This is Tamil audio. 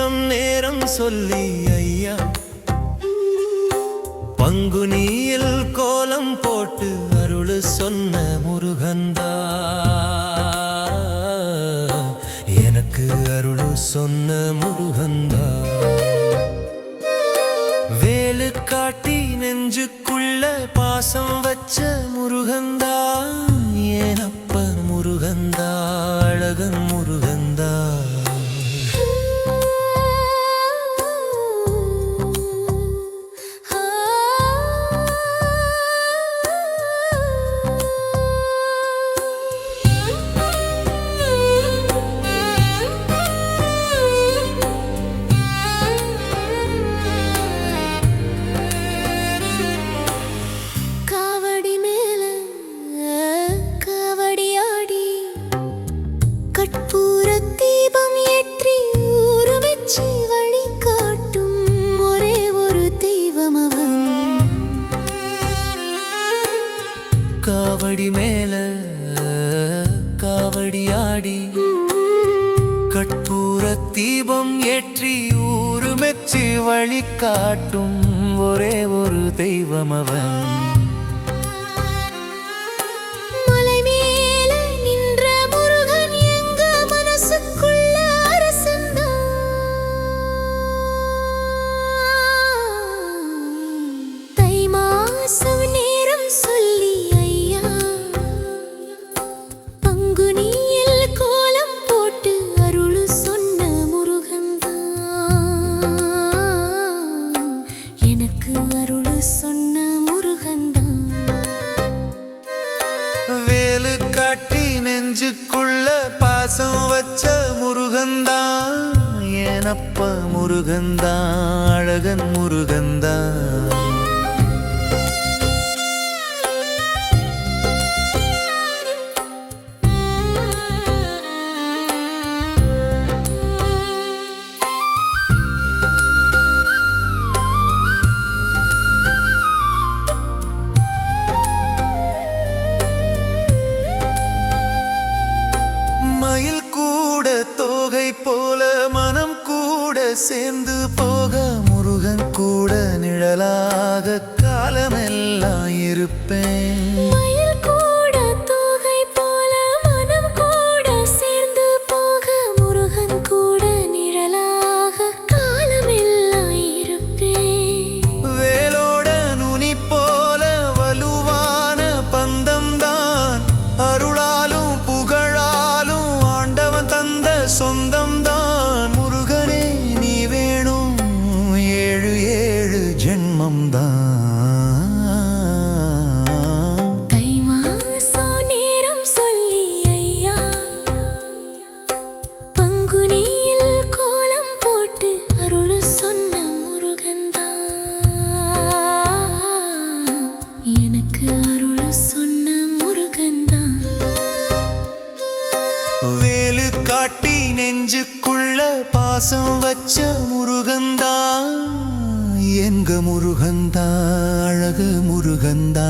மாசம் நேரம் சொல்லி ஐயா பங்குனியில் கோலம் போட்டு அருள் சொன்ன முருகந்தா எனக்கு அருள் சொன்ன முருகந்தா வேலு காட்டி நெஞ்சுக்குள்ள பாசம் வச்ச முருகந்தா ஏனப்ப முருகந்தா அழகன் முருகந்தா காவடி மேல காவடியாடி கற்பூர தீபம் ஏற்றி ஊரு மெச்சி வழி காட்டும் ஒரே ஒரு தெய்வம் அவன் வேலு காட்டி நெஞ்சுக்குள்ள பாசம் வச்ச முருகந்தா ஏனப்ப முருகந்தா அழகன் முருகந்தா மயில் கூட தோகை போல மனம் கூட சேர்ந்து போக முருகன் கூட நிழலாக காலமெல்லாம் இருப்பேன் மயில் கூட தோகை போல மனம் கூட சேர்ந்து போக முருகன் கூட நிழலாக காலமெல்லாம் இருப்பேன் வேலோட நுனி போல வலுவான பந்தம் தான் அருளாலும் சொந்தம் தான் முருகனே நீ வேணும் ஏழு ஏழு ஜென்மம் தான் தை மாசம் நேரம் சொல்லி ஐயா பங்குனியில் கோலம் போட்டு அருள் சொன்ன முருகந்தா எனக்கு அருள் சொன்ன முருகந்தா வேலு காட்டி நெஞ்சுக்குள்ள பாசம் வச்ச முருகந்தா எங்க முருகந்தா அழகு முருகந்தா